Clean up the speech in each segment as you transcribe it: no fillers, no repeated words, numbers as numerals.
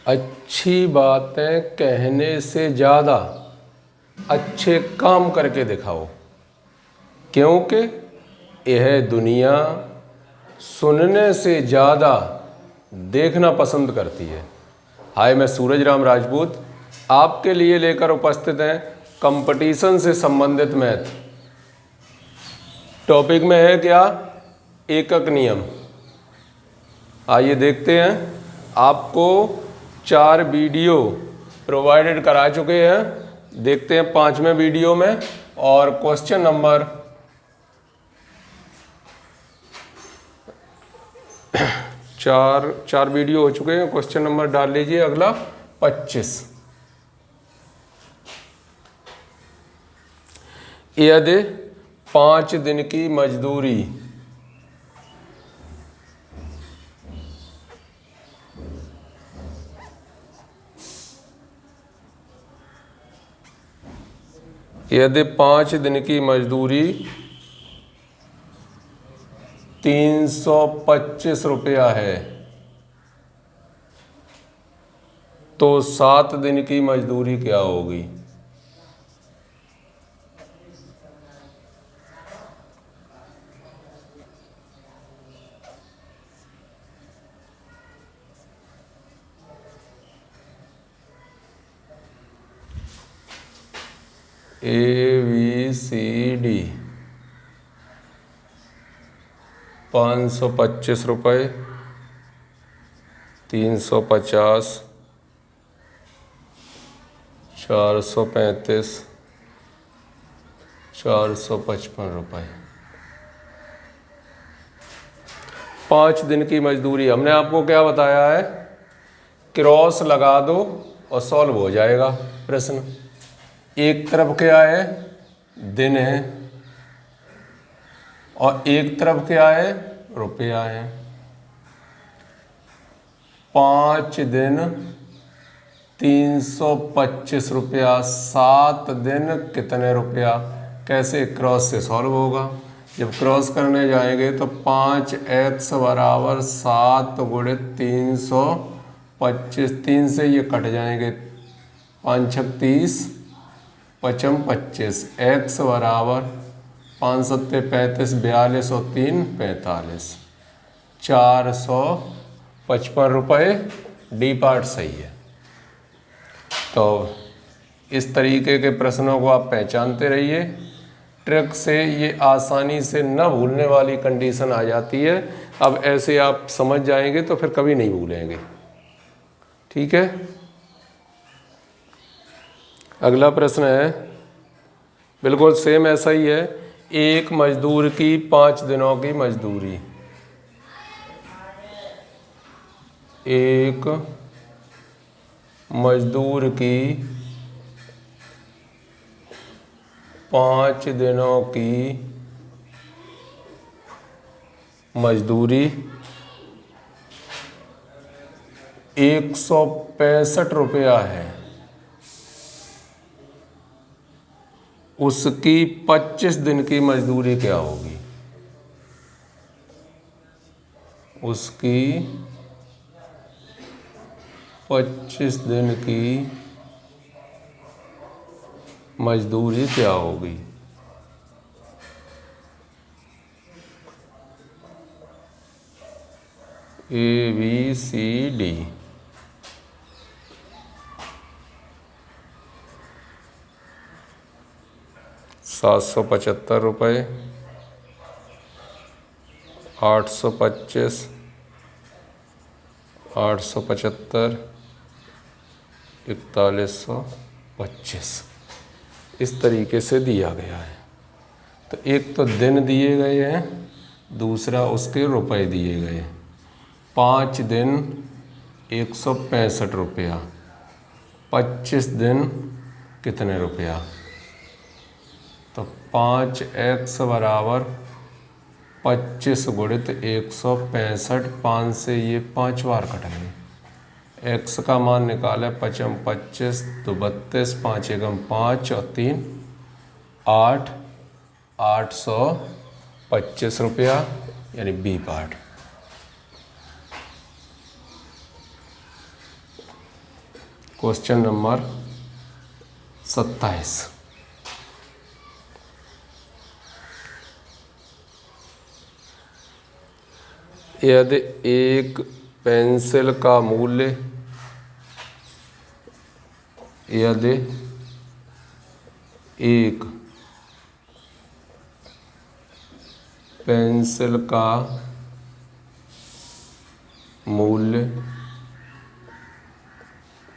अच्छी बातें कहने से ज़्यादा अच्छे काम करके दिखाओ, क्योंकि यह दुनिया सुनने से ज़्यादा देखना पसंद करती है। हाय, मैं सूरज राम राजपूत आपके लिए लेकर उपस्थित हैं कंपटीशन से संबंधित मैथ। टॉपिक में है क्या? एकक नियम। आइए देखते हैं। आपको 4 वीडियो प्रोवाइडेड करा चुके हैं। देखते हैं 5वें वीडियो में। और क्वेश्चन नंबर 4 वीडियो हो चुके हैं। क्वेश्चन नंबर डाल लीजिए अगला 25। यदि 5 दिन की मजदूरी यदि 5 दिन की मजदूरी 325 रुपया है तो 7 दिन की मजदूरी क्या होगी? ABCD 525 रुपये, 350, 435, 455 रुपये। 5 दिन की मजदूरी। हमने आपको क्या बताया है? क्रॉस लगा दो और सॉल्व हो जाएगा प्रश्न। एक तरफ क्या है? दिन है और एक तरफ क्या है? रुपया है। 5 दिन 325 रुपया, 7 दिन कितने रुपया? कैसे? क्रॉस से सॉल्व होगा। जब क्रॉस करने जाएंगे तो 5x बराबर 7 गुणित 325, 3 से ये कट जाएंगे, 5 छक 30, 5 25, x बराबर 5 सत्ते 35, 42 और 3 45, 455 रुपये। डी पार्ट सही है। तो इस तरीके के प्रश्नों को आप पहचानते रहिए। ट्रिक से ये आसानी से न भूलने वाली कंडीशन आ जाती है। अब ऐसे आप समझ जाएंगे तो फिर कभी नहीं भूलेंगे। ठीक है। अगला प्रश्न है, बिल्कुल सेम ऐसा ही है। एक मजदूर की 5 दिनों की मजदूरी। एक मजदूर की 5 दिनों की मजदूरी 165 रुपया है। उसकी 25 दिन की मजदूरी क्या होगी? उसकी 25 दिन की मजदूरी क्या होगी? ABCD 775 रुपये, 825, 875, 4125 इस तरीके से दिया गया है। तो एक तो दिन दिए गए हैं, दूसरा उसके रुपए दिए गए। 5 दिन 165 रुपया, 25 दिन कितने रुपया? तो 5x बराबर 25 गुणित 165, 5 से ये 5 बार कटेंगे। x का मान निकाले, 5 25 तो 32, 5 एकम 5 और 3 8, 825 रुपया, यानी बी पार्ट। Question number 27। यदि एक पेंसिल का मूल्य यदि एक पेंसिल का मूल्य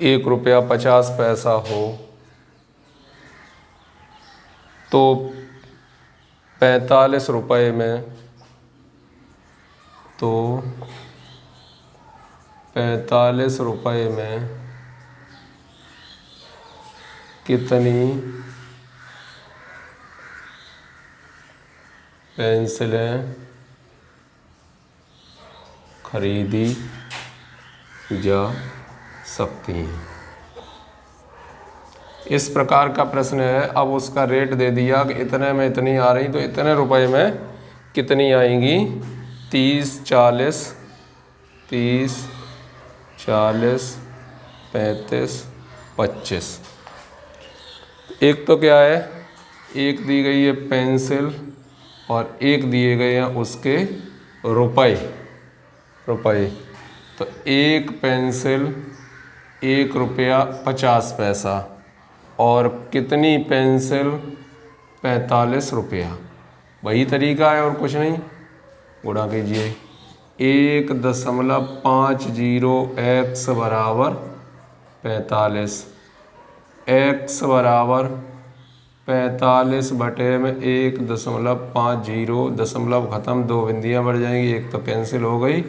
1.50 हो तो 45 रुपये में 45 रुपये में कितनी पेंसिलें खरीदी जा सकती हैं। इस प्रकार का प्रश्न है। अब उसका रेट दे दिया कि इतने में इतनी आ रही, तो इतने रुपए में कितनी आएंगी? 30, 40, 30, 40, 35, 25। एक तो क्या है, एक दी गई है पेंसिल और एक दिए गए हैं उसके रुपए। तो एक पेंसिल 1.50 और कितनी पेंसिल 45 रुपया। वही तरीका है और कुछ नहीं। गुणा कीजिए 1.50 x बराबर 45, x बराबर 45 बटे में 1.50, दशमलव खत्म, 2 बिंदियाँ बढ़ जाएंगी, एक तो कैंसिल हो गई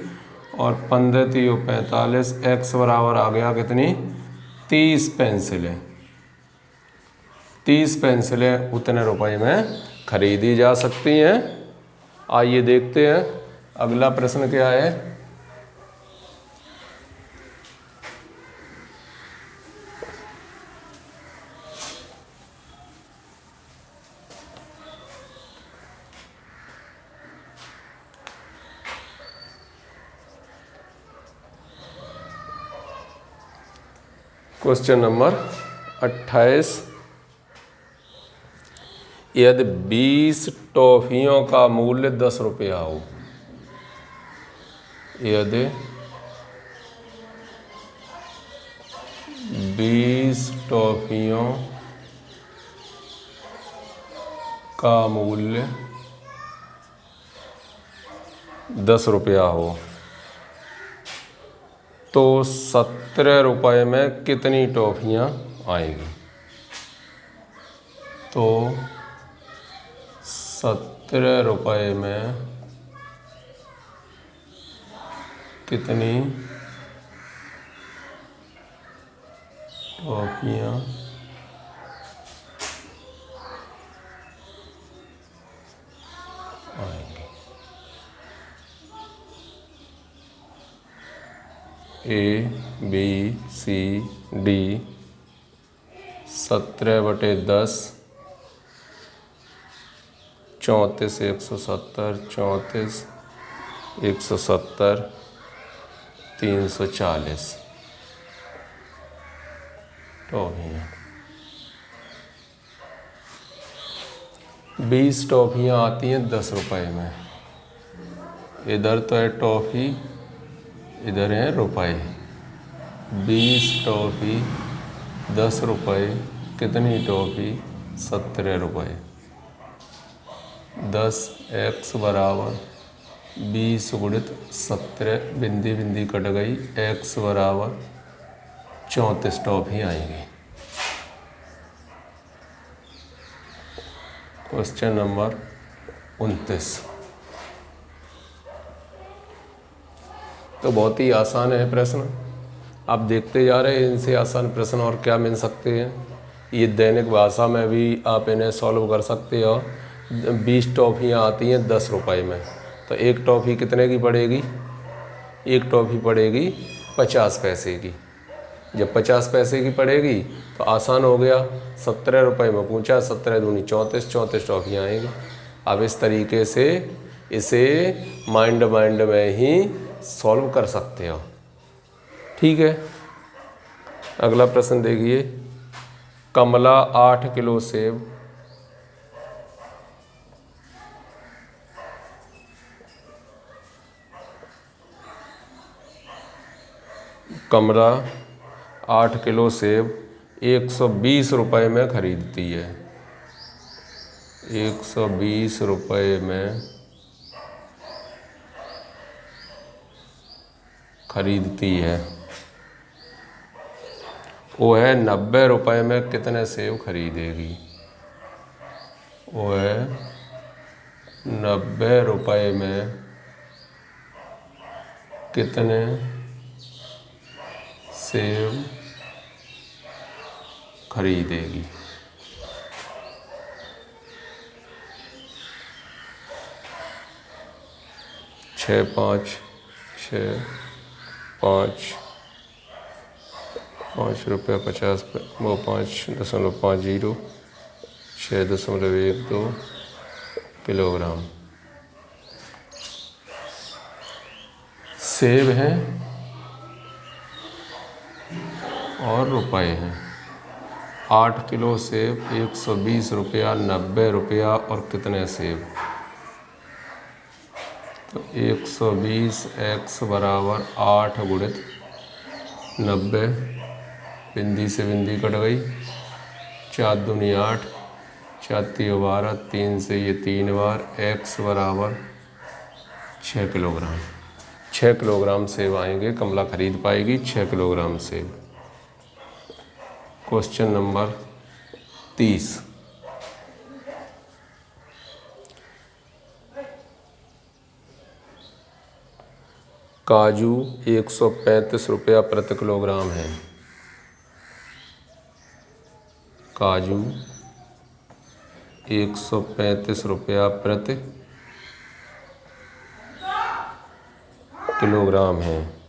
और 15 3 45, x बराबर आ गया कितनी? 30 पेंसिलें। 30 पेंसिलें उतने रुपए में खरीदी जा सकती हैं। आइए देखते हैं अगला प्रश्न क्या है। Question number 28। यदि 20 टॉफियों का मूल्य 10 रुपया हो, यदि 20 टॉफियों का मूल्य 10 रुपया हो तो 17 रुपये में कितनी टॉफियाँ आएंगी? तो 17 रुपये में कितनी टॉफियाँ आएंगी? A, B, C, D 17/10, 34, 170, 34, 170, 340 टॉफियाँ। 20 टॉफियाँ आती हैं 10 रुपये में। इधर तो है टॉफी, इधर है रुपए। 20 टॉफी 10 रुपये, कितनी टॉफी? 17 रुपये। 10x बराबर 20 गुणित 17, बिंदी बिंदी कट गई, x बराबर 34 टॉफी आएंगी। Question number 29। तो बहुत ही आसान है प्रश्न, आप देखते जा रहे हैं। इनसे आसान प्रश्न और क्या मिल सकते हैं। ये दैनिक भाषा में भी आप इन्हें सॉल्व कर सकते हो। 20 टॉफियाँ आती हैं 10 रुपये में, तो एक टॉफ़ी कितने की पड़ेगी? एक टॉफ़ी पड़ेगी 50 पैसे की। जब 50 पैसे की पड़ेगी तो आसान हो गया, 17 रुपये में पूछा, 17 दूनी 34, 34 टॉफियाँ आएंगी। अब इस तरीके से इसे माइंड में ही सॉल्व कर सकते हो। ठीक है। अगला प्रश्न देखिए, कमला 8 किलो सेब कमला 8 किलो सेब 120 रुपये में खरीदती है। 120 रुपये में खरीदती है। वो है 90 रुपये में कितने सेब खरीदेगी? वो है 90 रुपये में कितने सेब खरीदेगी? छः पाँच रुपये 50 वो 5.50 6.12 किलोग्राम सेब हैं और रुपए हैं। 8 किलो सेब 120 रुपया, 90 रुपया और कितने सेब? तो 120 x बराबर 8 गुणित 90, बिंदी से बिंदी कट गई, 4 दूनी 8, 4 तिया 12, 3 से ये 3 बार, x बराबर 6 किलोग्राम। 6 किलोग्राम सेब आएंगे, कमला खरीद पाएगी 6 किलोग्राम सेब। क्वेश्चन नंबर 30, काजू 135 रुपया प्रति किलोग्राम है। काजू 135 रुपया प्रति किलोग्राम है।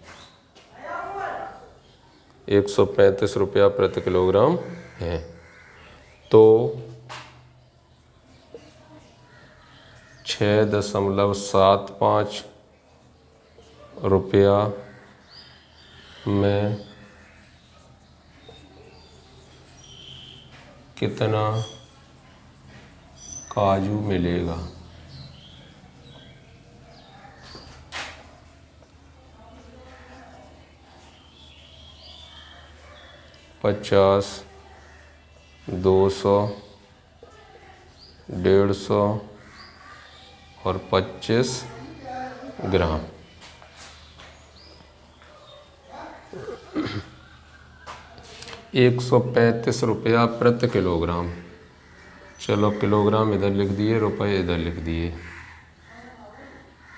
135 रुपया प्रति किलोग्राम है। तो 6.75 रुपया में कितना काजू मिलेगा? पचास, 200, 150 और 25 ग्राम। ₹135 प्रति किलोग्राम। चलो किलोग्राम इधर लिख दिए, रुपए इधर लिख दिए।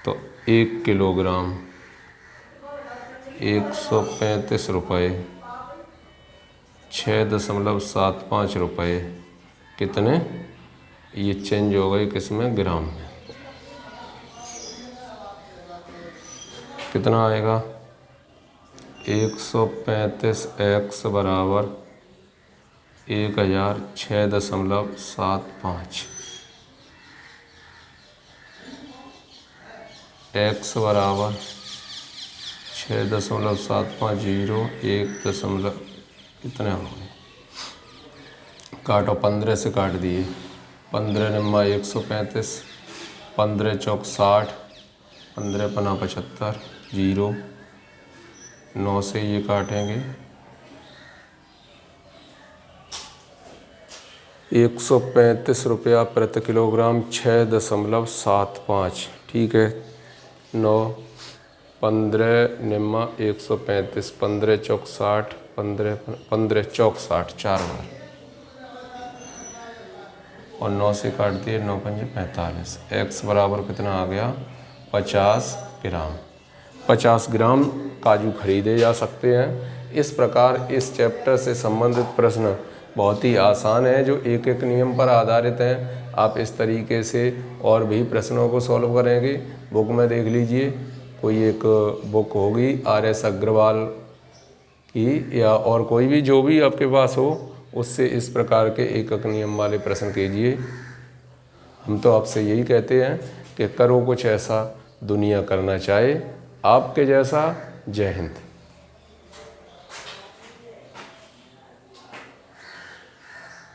तो 1 किलोग्राम 135 रुपये, 6.75 रुपये कितने? ये चेंज हो गई किसमें? ग्राम में। कितना आएगा? 135 x बराबर 1000 6.75, x बराबर 6.750 1 कितने हो गए? काटो, 15 से काट दिए, 15 नम्मा 135, 15 चौक 60, 15 पना 75, 0, 9 से ये काटेंगे, 135 रुपया प्रति किलोग्राम 6.75। ठीक है, 9, 15 निम्मा 135, 15 चौक 60, 15 चौक 60 4 बार, और 9 से काट दिए, 9 पंजे 45। x बराबर कितना आ गया? 50 ग्राम। 50 ग्राम काजू खरीदे जा सकते हैं। इस प्रकार इस चैप्टर से संबंधित प्रश्न बहुत ही आसान है, जो एक एक नियम पर आधारित हैं। आप इस तरीके से और भी प्रश्नों को सॉल्व करेंगे। बुक में देख लीजिए, कोई एक बुक होगी RS अग्रवाल की, या और कोई भी जो भी आपके पास हो, उससे इस प्रकार के एकक नियम वाले प्रश्न कीजिए। हम तो आपसे यही कहते हैं कि करो कुछ ऐसा दुनिया करना चाहे आपके जैसा। जय हिंद।